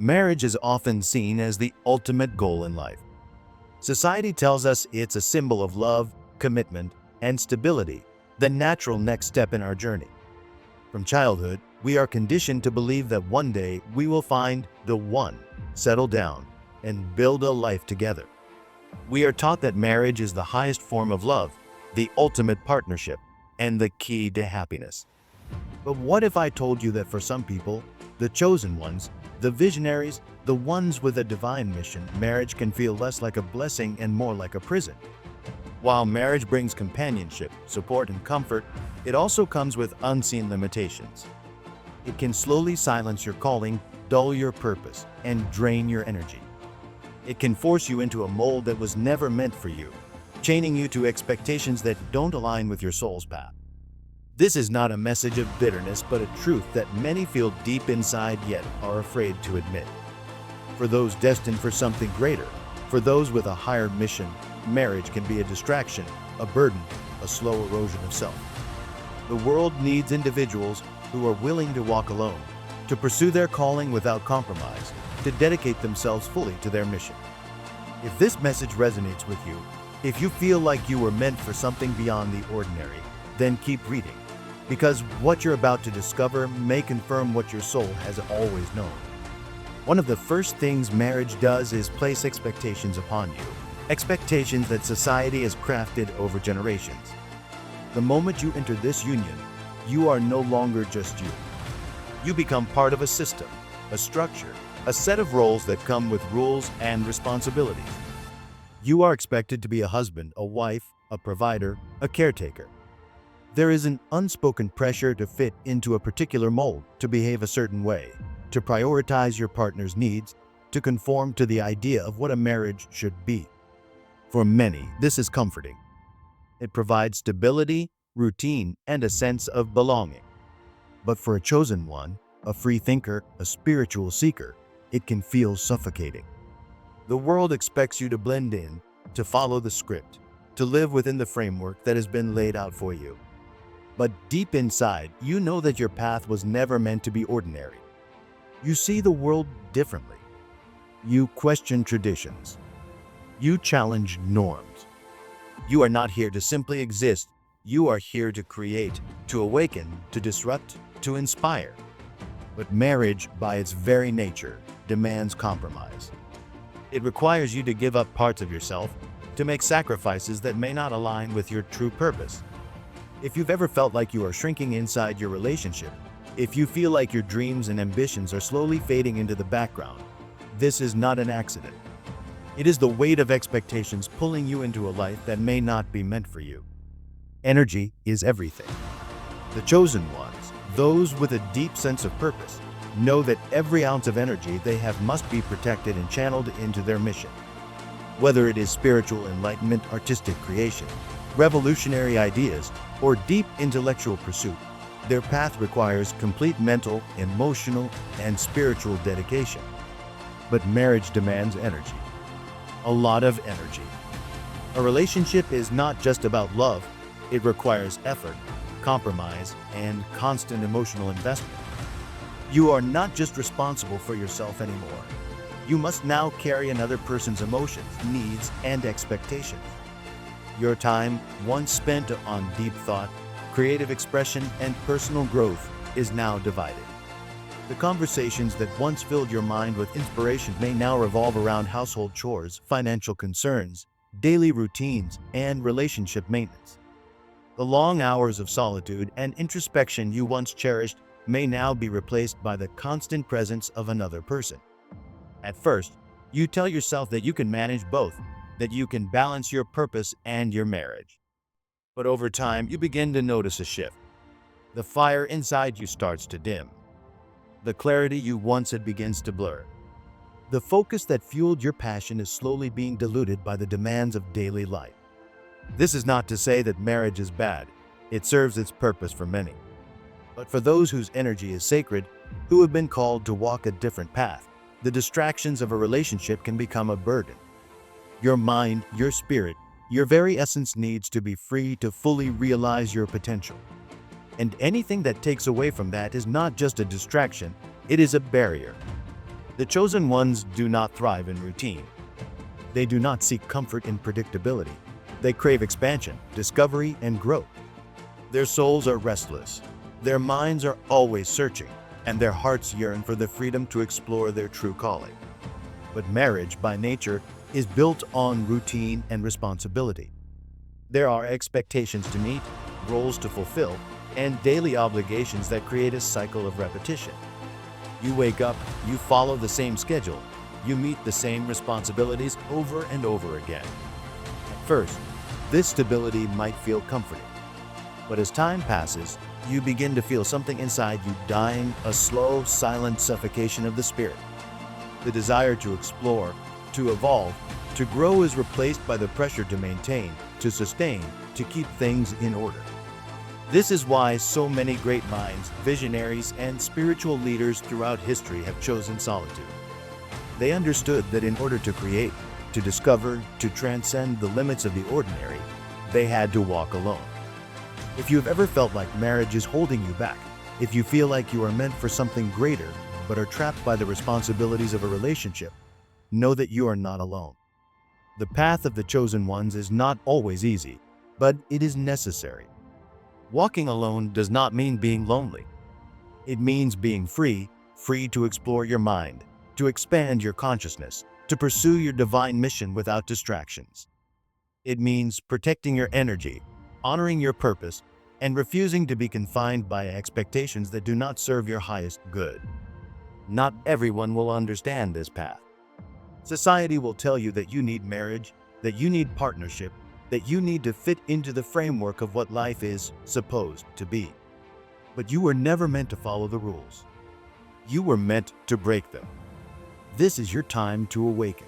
Marriage is often seen as the ultimate goal in life. Society tells us it's a symbol of love, commitment, and stability, the natural next step in our journey. From childhood, we are conditioned to believe that one day we will find the one, settle down, and build a life together. We are taught that marriage is the highest form of love, the ultimate partnership, and the key to happiness. But what if I told you that for some people, the chosen ones, the visionaries, the ones with a divine mission, marriage can feel less like a blessing and more like a prison? While marriage brings companionship, support, and comfort, it also comes with unseen limitations. It can slowly silence your calling, dull your purpose, and drain your energy. It can force you into a mold that was never meant for you, chaining you to expectations that don't align with your soul's path. This is not a message of bitterness, but a truth that many feel deep inside yet are afraid to admit. For those destined for something greater, for those with a higher mission, marriage can be a distraction, a burden, a slow erosion of self. The world needs individuals who are willing to walk alone, to pursue their calling without compromise, to dedicate themselves fully to their mission. If this message resonates with you, if you feel like you were meant for something beyond the ordinary, then keep reading, because what you're about to discover may confirm what your soul has always known. One of the first things marriage does is place expectations upon you, expectations that society has crafted over generations. The moment you enter this union, you are no longer just you. You become part of a system, a structure, a set of roles that come with rules and responsibilities. You are expected to be a husband, a wife, a provider, a caretaker. There is an unspoken pressure to fit into a particular mold, to behave a certain way, to prioritize your partner's needs, to conform to the idea of what a marriage should be. For many, this is comforting. It provides stability, routine, and a sense of belonging. But for a chosen one, a free thinker, a spiritual seeker, it can feel suffocating. The world expects you to blend in, to follow the script, to live within the framework that has been laid out for you. But deep inside, you know that your path was never meant to be ordinary. You see the world differently. You question traditions. You challenge norms. You are not here to simply exist. You are here to create, to awaken, to disrupt, to inspire. But marriage, by its very nature, demands compromise. It requires you to give up parts of yourself, to make sacrifices that may not align with your true purpose. If you've ever felt like you are shrinking inside your relationship, if you feel like your dreams and ambitions are slowly fading into the background, this is not an accident. It is the weight of expectations pulling you into a life that may not be meant for you. Energy is everything. The chosen ones, those with a deep sense of purpose, know that every ounce of energy they have must be protected and channeled into their mission. Whether it is spiritual enlightenment, artistic creation, revolutionary ideas, or deep intellectual pursuit, their path requires complete mental, emotional, and spiritual dedication. But marriage demands energy. A lot of energy. A relationship is not just about love, it requires effort, compromise, and constant emotional investment. You are not just responsible for yourself anymore. You must now carry another person's emotions, needs, and expectations. Your time, once spent on deep thought, creative expression, and personal growth, is now divided. The conversations that once filled your mind with inspiration may now revolve around household chores, financial concerns, daily routines, and relationship maintenance. The long hours of solitude and introspection you once cherished may now be replaced by the constant presence of another person. At first, you tell yourself that you can manage both, that you can balance your purpose and your marriage. But over time, you begin to notice a shift. The fire inside you starts to dim. The clarity you once had begins to blur. The focus that fueled your passion is slowly being diluted by the demands of daily life. This is not to say that marriage is bad. It serves its purpose for many. But for those whose energy is sacred, who have been called to walk a different path, the distractions of a relationship can become a burden. Your mind, your spirit, your very essence needs to be free to fully realize your potential. And anything that takes away from that is not just a distraction, it is a barrier. The chosen ones do not thrive in routine. They do not seek comfort in predictability. They crave expansion, discovery, and growth. Their souls are restless. Their minds are always searching, and their hearts yearn for the freedom to explore their true calling. But marriage, by nature, is built on routine and responsibility. There are expectations to meet, roles to fulfill, and daily obligations that create a cycle of repetition. You wake up, you follow the same schedule, you meet the same responsibilities over and over again. At first, this stability might feel comforting. But as time passes, you begin to feel something inside you dying, a slow, silent suffocation of the spirit. The desire to explore, to evolve, to grow is replaced by the pressure to maintain, to sustain, to keep things in order. This is why so many great minds, visionaries, and spiritual leaders throughout history have chosen solitude. They understood that in order to create, to discover, to transcend the limits of the ordinary, they had to walk alone. If you've ever felt like marriage is holding you back, if you feel like you are meant for something greater but are trapped by the responsibilities of a relationship, know that you are not alone. The path of the chosen ones is not always easy, but it is necessary. Walking alone does not mean being lonely. It means being free to explore your mind, to expand your consciousness, to pursue your divine mission without distractions. It means protecting your energy, honoring your purpose, and refusing to be confined by expectations that do not serve your highest good. Not everyone will understand this path. Society will tell you that you need marriage, that you need partnership, that you need to fit into the framework of what life is supposed to be. But you were never meant to follow the rules. You were meant to break them. This is your time to awaken.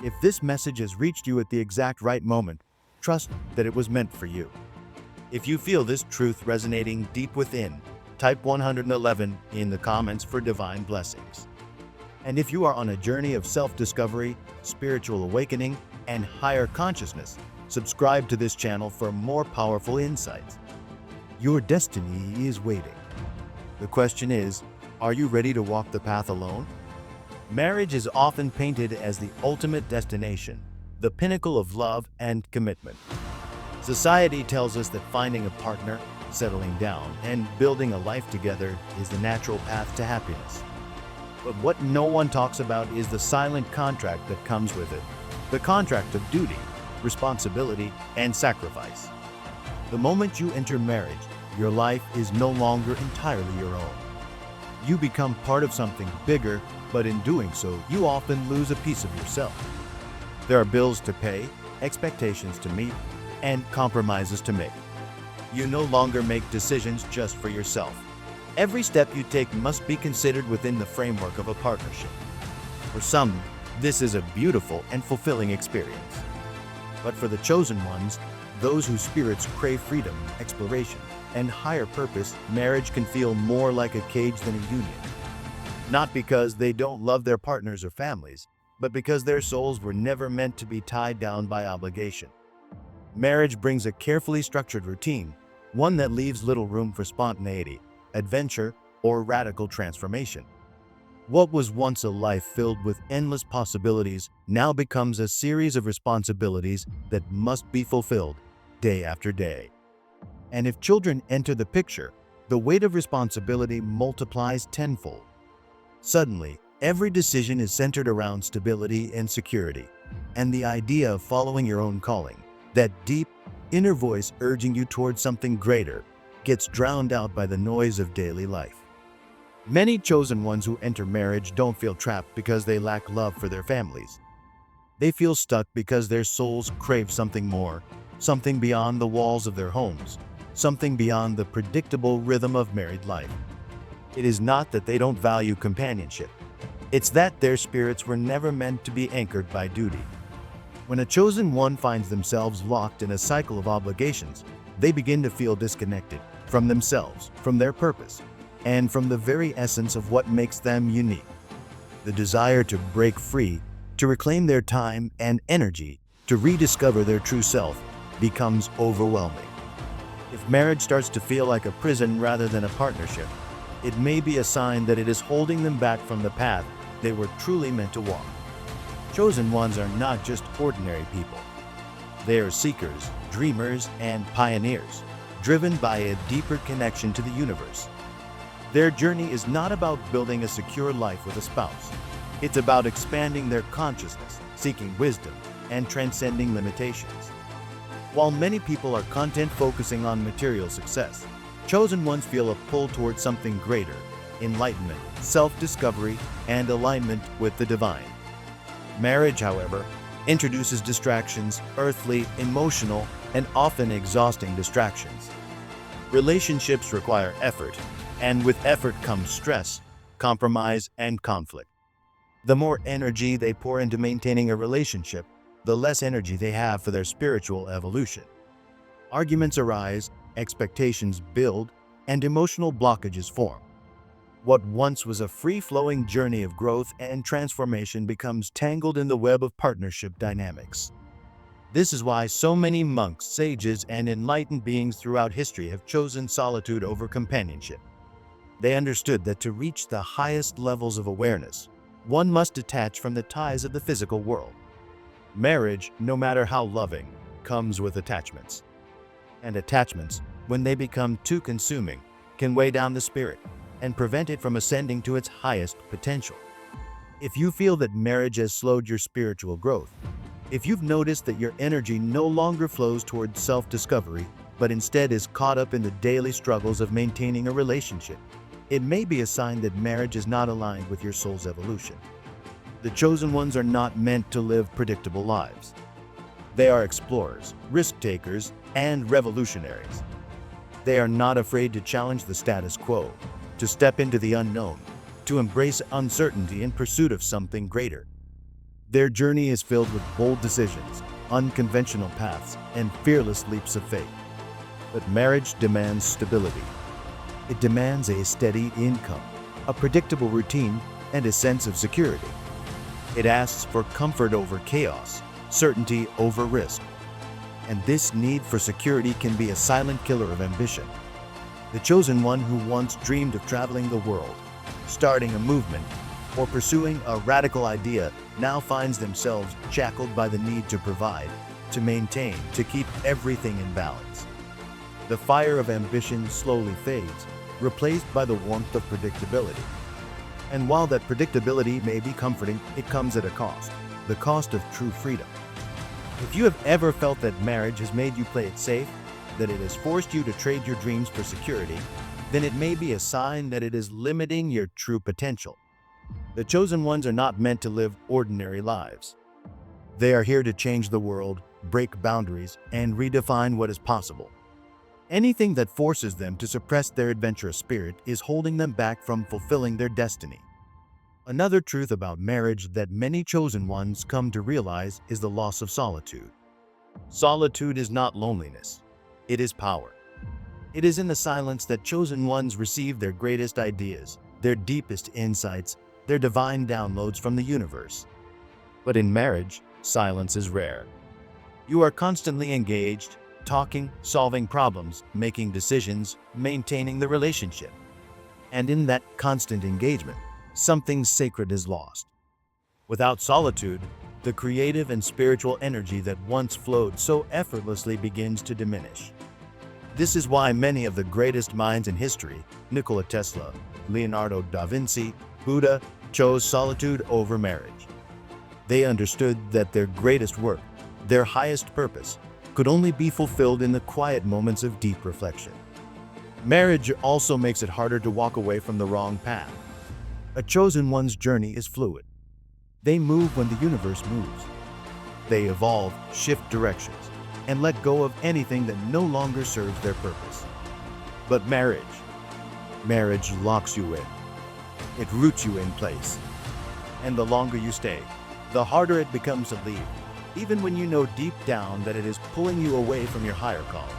If this message has reached you at the exact right moment, trust that it was meant for you. If you feel this truth resonating deep within, type 111 in the comments for divine blessings. And if you are on a journey of self-discovery, spiritual awakening, and higher consciousness, subscribe to this channel for more powerful insights. Your destiny is waiting. The question is, are you ready to walk the path alone? Marriage is often painted as the ultimate destination, the pinnacle of love and commitment. Society tells us that finding a partner, settling down, and building a life together is the natural path to happiness. But what no one talks about is the silent contract that comes with it, the contract of duty, responsibility, and sacrifice. The moment you enter marriage, your life is no longer entirely your own. You become part of something bigger, but in doing so, you often lose a piece of yourself. There are bills to pay, expectations to meet, and compromises to make. You no longer make decisions just for yourself. Every step you take must be considered within the framework of a partnership. For some, this is a beautiful and fulfilling experience. But for the chosen ones, those whose spirits crave freedom, exploration, and higher purpose, marriage can feel more like a cage than a union. Not because they don't love their partners or families, but because their souls were never meant to be tied down by obligation. Marriage brings a carefully structured routine, one that leaves little room for spontaneity, adventure, or radical transformation. What was once a life filled with endless possibilities now becomes a series of responsibilities that must be fulfilled day after day. And if children enter the picture, the weight of responsibility multiplies tenfold. Suddenly, every decision is centered around stability and security, and the idea of following your own calling, that deep, inner voice urging you towards something greater, gets drowned out by the noise of daily life. Many chosen ones who enter marriage don't feel trapped because they lack love for their families. They feel stuck because their souls crave something more, something beyond the walls of their homes, something beyond the predictable rhythm of married life. It is not that they don't value companionship. It's that their spirits were never meant to be anchored by duty. When a chosen one finds themselves locked in a cycle of obligations, they begin to feel disconnected from themselves, from their purpose, and from the very essence of what makes them unique. The desire to break free, to reclaim their time and energy, to rediscover their true self, becomes overwhelming. If marriage starts to feel like a prison rather than a partnership, it may be a sign that it is holding them back from the path they were truly meant to walk. Chosen ones are not just ordinary people. They are seekers, dreamers, and pioneers, driven by a deeper connection to the universe. Their journey is not about building a secure life with a spouse. It's about expanding their consciousness, seeking wisdom, and transcending limitations. While many people are content focusing on material success, chosen ones feel a pull towards something greater: enlightenment, self-discovery, and alignment with the divine. Marriage, however, introduces distractions, earthly, emotional, and often exhausting distractions. Relationships require effort, and with effort comes stress, compromise, and conflict. The more energy they pour into maintaining a relationship, the less energy they have for their spiritual evolution. Arguments arise, expectations build, and emotional blockages form. What once was a free-flowing journey of growth and transformation becomes tangled in the web of partnership dynamics. This is why so many monks, sages, and enlightened beings throughout history have chosen solitude over companionship. They understood that to reach the highest levels of awareness, one must detach from the ties of the physical world. Marriage, no matter how loving, comes with attachments. And attachments, when they become too consuming, can weigh down the spirit and prevent it from ascending to its highest potential. If you feel that marriage has slowed your spiritual growth, if you've noticed that your energy no longer flows towards self-discovery, but instead is caught up in the daily struggles of maintaining a relationship, it may be a sign that marriage is not aligned with your soul's evolution. The chosen ones are not meant to live predictable lives. They are explorers, risk-takers, and revolutionaries. They are not afraid to challenge the status quo, to step into the unknown, to embrace uncertainty in pursuit of something greater. Their journey is filled with bold decisions, unconventional paths, and fearless leaps of faith. But marriage demands stability. It demands a steady income, a predictable routine, and a sense of security. It asks for comfort over chaos, certainty over risk. And this need for security can be a silent killer of ambition. The chosen one who once dreamed of traveling the world, starting a movement, or pursuing a radical idea now finds themselves shackled by the need to provide, to maintain, to keep everything in balance. The fire of ambition slowly fades, replaced by the warmth of predictability. And while that predictability may be comforting, it comes at a cost, the cost of true freedom. If you have ever felt that marriage has made you play it safe, that it has forced you to trade your dreams for security, then it may be a sign that it is limiting your true potential. The chosen ones are not meant to live ordinary lives. They are here to change the world, break boundaries, and redefine what is possible. Anything that forces them to suppress their adventurous spirit is holding them back from fulfilling their destiny. Another truth about marriage that many chosen ones come to realize is the loss of solitude. Solitude is not loneliness. It is power. It is in the silence that chosen ones receive their greatest ideas, their deepest insights, their divine downloads from the universe. But in marriage, silence is rare. You are constantly engaged, talking, solving problems, making decisions, maintaining the relationship. And in that constant engagement, something sacred is lost. Without solitude, the creative and spiritual energy that once flowed so effortlessly begins to diminish. This is why many of the greatest minds in history, Nikola Tesla, Leonardo da Vinci, Buddha, chose solitude over marriage. They understood that their greatest work, their highest purpose, could only be fulfilled in the quiet moments of deep reflection. Marriage also makes it harder to walk away from the wrong path. A chosen one's journey is fluid. They move when the universe moves. They evolve, shift directions, and let go of anything that no longer serves their purpose. But marriage locks you in. It roots you in place. And the longer you stay, the harder it becomes to leave, even when you know deep down that it is pulling you away from your higher calling.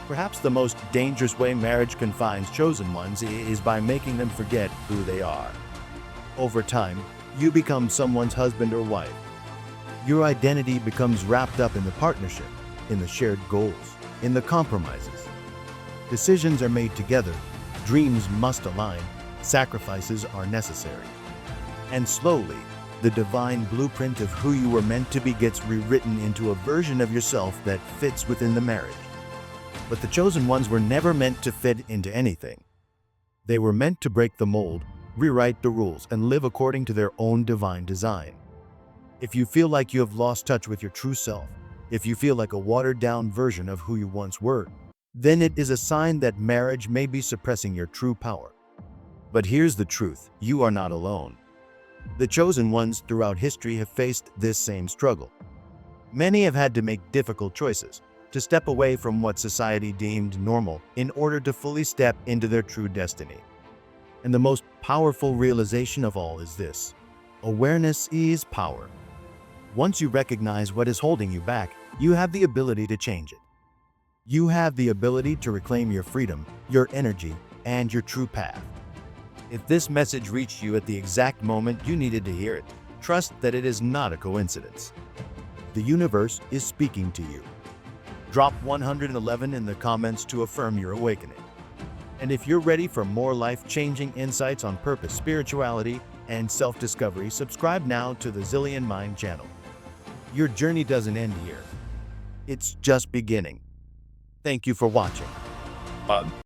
Perhaps the most dangerous way marriage confines chosen ones is by making them forget who they are. Over time, you become someone's husband or wife. Your identity becomes wrapped up in the partnership, in the shared goals, in the compromises. Decisions are made together, dreams must align, sacrifices are necessary. And slowly, the divine blueprint of who you were meant to be gets rewritten into a version of yourself that fits within the marriage. But the chosen ones were never meant to fit into anything. They were meant to break the mold, rewrite the rules, and live according to their own divine design. If you feel like you have lost touch with your true self, if you feel like a watered-down version of who you once were, then it is a sign that marriage may be suppressing your true power. But here's the truth: you are not alone. The chosen ones throughout history have faced this same struggle. Many have had to make difficult choices, to step away from what society deemed normal in order to fully step into their true destiny. And the most powerful realization of all is this: awareness is power. Once you recognize what is holding you back, you have the ability to change it. You have the ability to reclaim your freedom, your energy, and your true path. If this message reached you at the exact moment you needed to hear it, trust that it is not a coincidence. The universe is speaking to you. Drop 111 in the comments to affirm your awakening. And if you're ready for more life-changing insights on purpose, spirituality, and self-discovery, subscribe now to the Zillion Mind channel. Your journey doesn't end here. It's just beginning. Thank you for watching.